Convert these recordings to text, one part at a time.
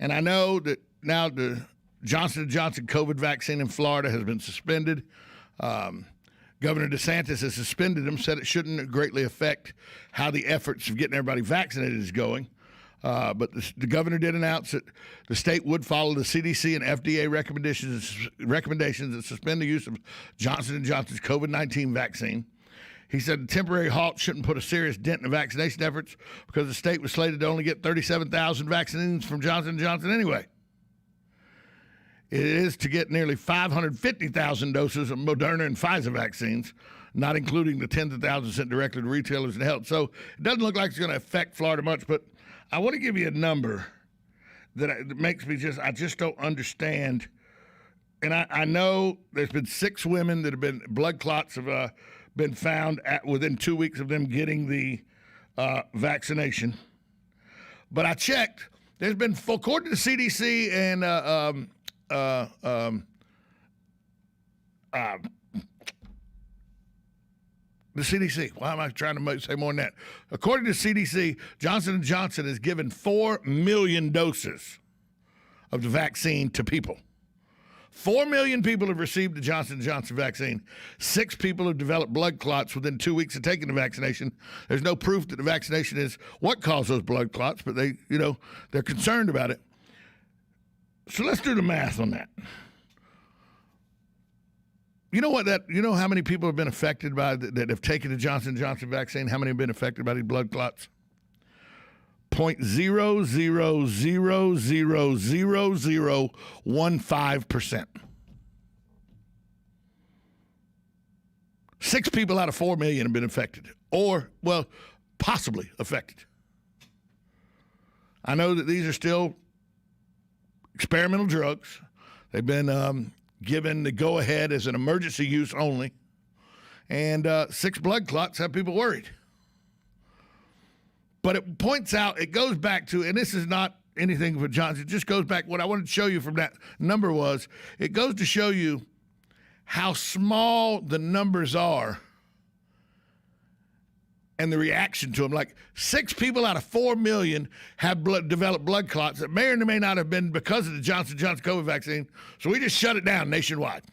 And I know that now the Johnson & Johnson COVID vaccine in Florida has been suspended. Governor DeSantis has suspended them, said it shouldn't greatly affect how the efforts of getting everybody vaccinated is going. But the governor did announce that the state would follow the CDC and FDA recommendations and suspend the use of Johnson & Johnson's COVID-19 vaccine. He said the temporary halt shouldn't put a serious dent in the vaccination efforts because the state was slated to only get 37,000 vaccines from Johnson & Johnson anyway. It is to get nearly 550,000 doses of Moderna and Pfizer vaccines, not including the tens of thousands sent directly to retailers and health. So it doesn't look like it's going to affect Florida much, but I want to give you a number that makes me I just don't understand. And I know there's been 6 women that have been, blood clots have been found within 2 weeks of them getting the vaccination. But I checked, there's been, according to the CDC and the CDC. Why am I trying to say more than that? According to CDC, Johnson & Johnson has given 4 million doses of the vaccine to people. 4 million people have received the Johnson & Johnson vaccine. 6 people have developed blood clots within 2 weeks of taking the vaccination. There's no proof that the vaccination is what caused those blood clots, but they're concerned about it. So let's do the math on that. You know how many people have been affected by that have taken the Johnson & Johnson vaccine? How many have been affected by these blood clots? 0.00000015%. 6 people out of 4 million have been affected, or, well, possibly affected. I know that these are still experimental drugs. They've been given the go-ahead as an emergency use only, and 6 blood clots have people worried. But it points out, it goes back to, and this is not anything for Johnson, it just goes back, what I wanted to show you from that number was, it goes to show you how small the numbers are and the reaction to them. Like 6 people out of 4 million have developed blood clots that may or may not have been because of the Johnson & Johnson COVID vaccine, so we just shut it down nationwide.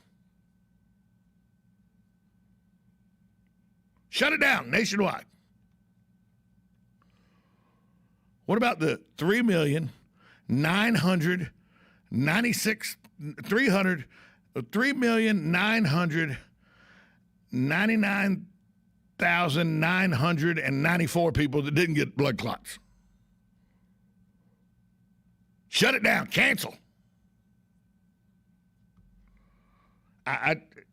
Shut it down nationwide. What about the 3,999,994 people that didn't get blood clots? Shut it down. Cancel.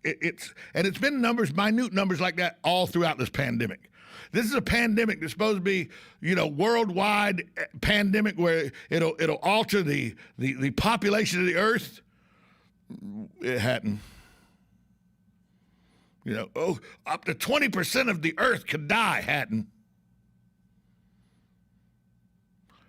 It's been minute numbers like that all throughout this pandemic. This is a pandemic that's supposed to be, worldwide pandemic where it'll alter the population of the earth. It hadn't. Up to 20% of the earth could die, hadn't.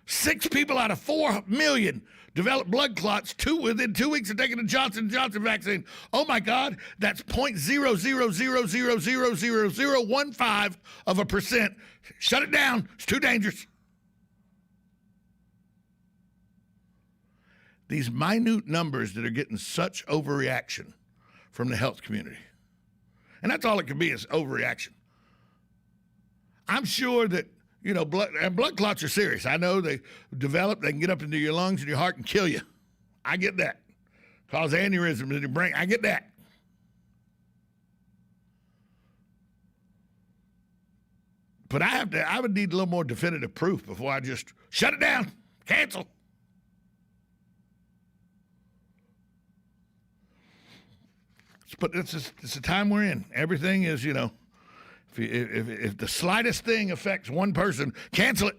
6 people out of 4 million developed blood clots within 2 weeks of taking the Johnson & Johnson vaccine. Oh, my God, that's 0.000000015%. Shut it down. It's too dangerous. These minute numbers that are getting such overreaction from the health community. And that's all it can be is overreaction. I'm sure that blood clots are serious. I know they can get up into your lungs and your heart and kill you. I get that. Cause aneurysms in your brain. I get that. But I would need a little more definitive proof before I just shut it down, cancel. But it's the time we're in. Everything is, if the slightest thing affects one person, cancel it.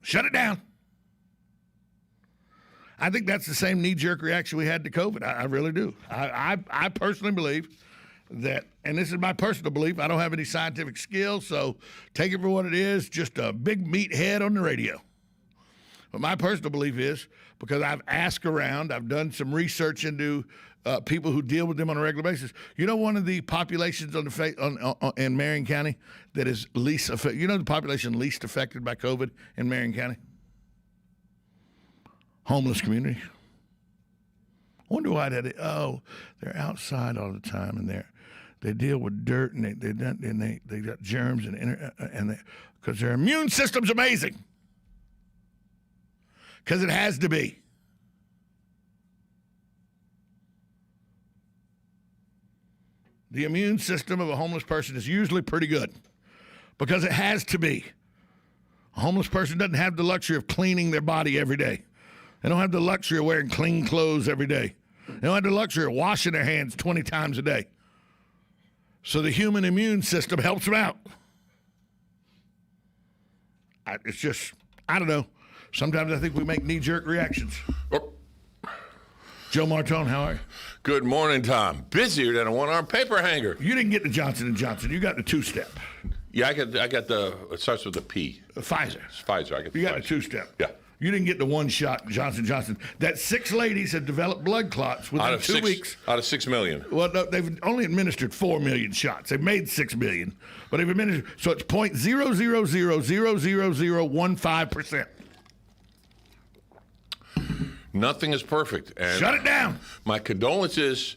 Shut it down. I think that's the same knee-jerk reaction we had to COVID. I really do. I personally believe that, and this is my personal belief, I don't have any scientific skill, so take it for what it is, just a big meathead on the radio. But my personal belief is, because I've asked around, I've done some research into people who deal with them on a regular basis. One of the populations in Marion County that is least affected, the population least affected by COVID in Marion County? homeless community. I wonder why that is. Oh, they're outside all the time, and they deal with dirt, and they got germs, and because their immune system's amazing. Because it has to be. The immune system of a homeless person is usually pretty good because it has to be. A homeless person doesn't have the luxury of cleaning their body every day. They don't have the luxury of wearing clean clothes every day. They don't have the luxury of washing their hands 20 times a day. So the human immune system helps them out. It's just, I don't know. Sometimes I think we make knee-jerk reactions. Oh. Joe Martone, how are you? Good morning, Tom. Busier than a one-arm paper hanger. You didn't get the Johnson & Johnson. You got the two-step. Yeah, I got the, it starts with a P. Pfizer. It's Pfizer. You got the two-step. Yeah. You didn't get the one-shot Johnson & Johnson. That 6 ladies had developed blood clots within 2 weeks. Out of 6 million. Well, no, they've only administered 4 million shots. They've made 6 million, but they've administered, so it's 0.0000015%. Nothing is perfect. And shut it down. My condolences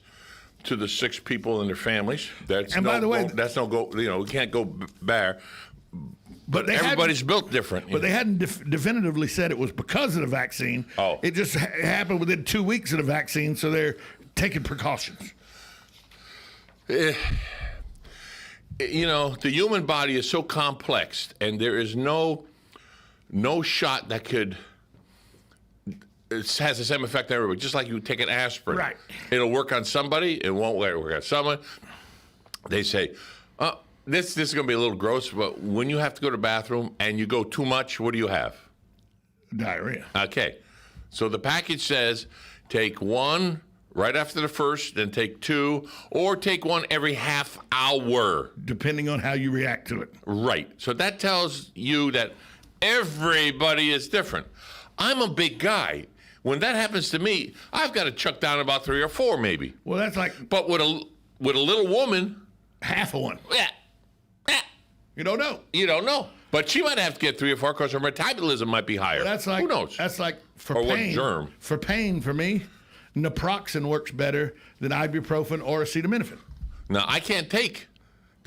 to the 6 people and their families. By the way, that's no go. You know, we can't go bare. But everybody's built different. But they hadn't definitively said it was because of the vaccine. Oh. It just happened within 2 weeks of the vaccine, so they're taking precautions. You know, the human body is so complex, and there is no shot that could. It has the same effect on everybody, just like you take an aspirin. Right. It'll work on somebody, it won't work on someone. They say, this is going to be a little gross, but when you have to go to the bathroom and you go too much, what do you have? Diarrhea. Okay. So the package says take 1 right after the first, then take 2, or take 1 every half hour. Depending on how you react to it. Right. So that tells you that everybody is different. I'm a big guy. When that happens to me, I've got to chuck down about 3 or 4 maybe. Well, that's like... But with a little woman... half of one. Yeah. You don't know. You don't know. But she might have to get 3 or 4 because her metabolism might be higher. Well, that's like... who knows? That's like for or pain. What germ. For pain, for me, naproxen works better than ibuprofen or acetaminophen. Now, I can't take...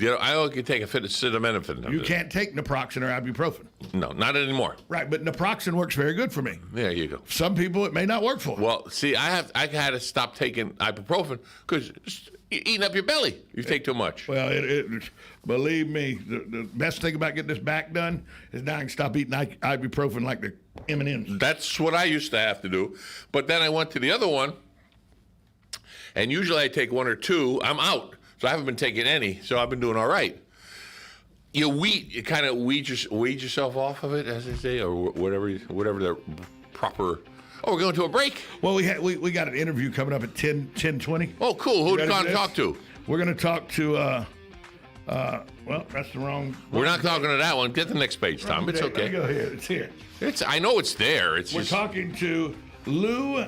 I only can take acetaminophen. You can't take naproxen or ibuprofen. No, not anymore. Right, but naproxen works very good for me. There you go. Some people it may not work for. Well, see, I had to stop taking ibuprofen because eating up your belly. You take too much. Well, believe me, the best thing about getting this back done is now I can stop eating ibuprofen like the M&Ms. That's what I used to have to do. But then I went to the other one, and usually I take 1 or 2. I'm out. So I haven't been taking any, so I've been doing all right. You kind of weed yourself off of it, as they say, or whatever the proper. Oh, we're going to a break. Well, we got an interview coming up at 10:20. Oh, cool. Who are you going to talk to? We're going to talk to. Well, that's the wrong. We're not talking to that one. Get the next page, Tom. It's okay. Let me go here. It's here. I know it's there. We're talking to Lou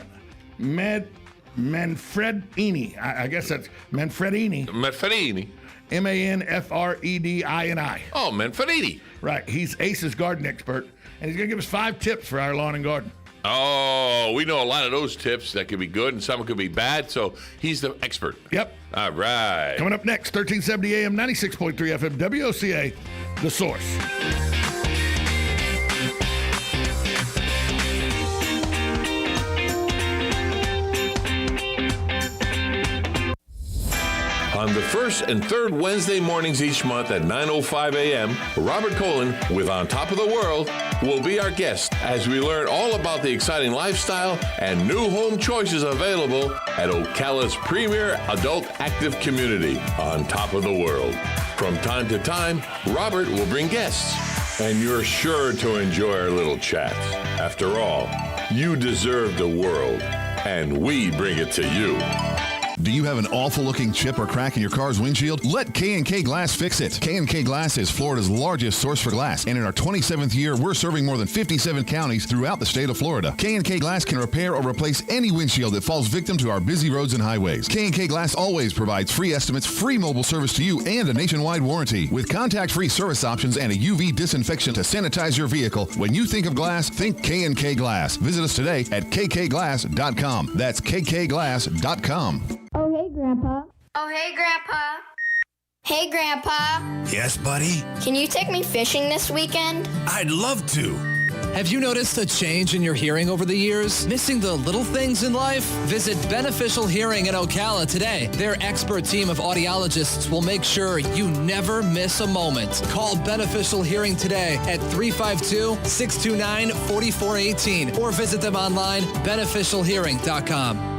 Manfredini. I guess that's Manfredini. Manfredini. Manfredini. Oh, Manfredini. Right. He's Ace's garden expert, and he's going to give us 5 tips for our lawn and garden. Oh, we know a lot of those tips that could be good and some could be bad, so he's the expert. Yep. All right. Coming up next, 1370 AM, 96.3 FM, WOCA, The Source. On the first and third Wednesday mornings each month at 9:05 a.m., Robert Colin with On Top of the World will be our guest as we learn all about the exciting lifestyle and new home choices available at Ocala's premier adult active community, On Top of the World. From time to time, Robert will bring guests, and you're sure to enjoy our little chats. After all, you deserve the world, and we bring it to you. Do you have an awful-looking chip or crack in your car's windshield? Let K&K Glass fix it. K&K Glass is Florida's largest source for glass, and in our 27th year, we're serving more than 57 counties throughout the state of Florida. K&K Glass can repair or replace any windshield that falls victim to our busy roads and highways. K&K Glass always provides free estimates, free mobile service to you, and a nationwide warranty. With contact-free service options and a UV disinfection to sanitize your vehicle, when you think of glass, think K&K Glass. Visit us today at kkglass.com. That's kkglass.com. Oh, hey, Grandpa. Oh, hey, Grandpa. Hey, Grandpa. Yes, buddy? Can you take me fishing this weekend? I'd love to. Have you noticed a change in your hearing over the years? Missing the little things in life? Visit Beneficial Hearing in Ocala today. Their expert team of audiologists will make sure you never miss a moment. Call Beneficial Hearing today at 352-629-4418 or visit them online, beneficialhearing.com.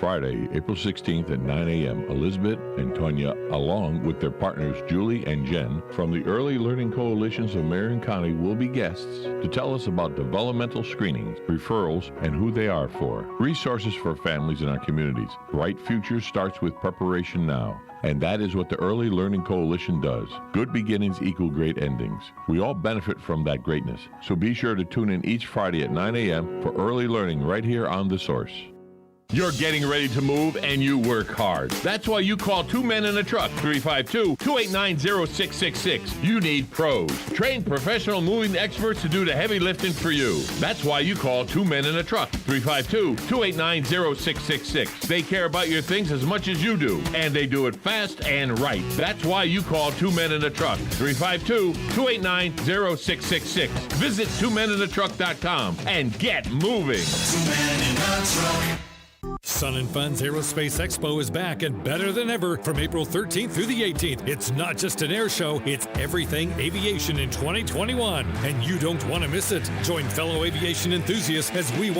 Friday, April 16th at 9 a.m., Elizabeth and Tonya, along with their partners Julie and Jen from the Early Learning Coalitions of Marion County, will be guests to tell us about developmental screenings, referrals, and who they are for. Resources for families in our communities. Bright Future starts with preparation now. And that is what the Early Learning Coalition does. Good beginnings equal great endings. We all benefit from that greatness. So be sure to tune in each Friday at 9 a.m. for early learning right here on The Source. You're getting ready to move and you work hard. That's why you call Two Men in a Truck, 352-289-0666. You need pros. Trained professional moving experts to do the heavy lifting for you. That's why you call Two Men in a Truck, 352-289-0666. They care about your things as much as you do, and they do it fast and right. That's why you call Two Men in a Truck, 352-289-0666. Visit twomeninatruck.com and get moving. 2 Men in a Truck. Sun and Fun's Aerospace Expo is back and better than ever from April 13th through the 18th. It's not just an air show, it's everything aviation in 2021. And you don't want to miss it. Join fellow aviation enthusiasts as we watch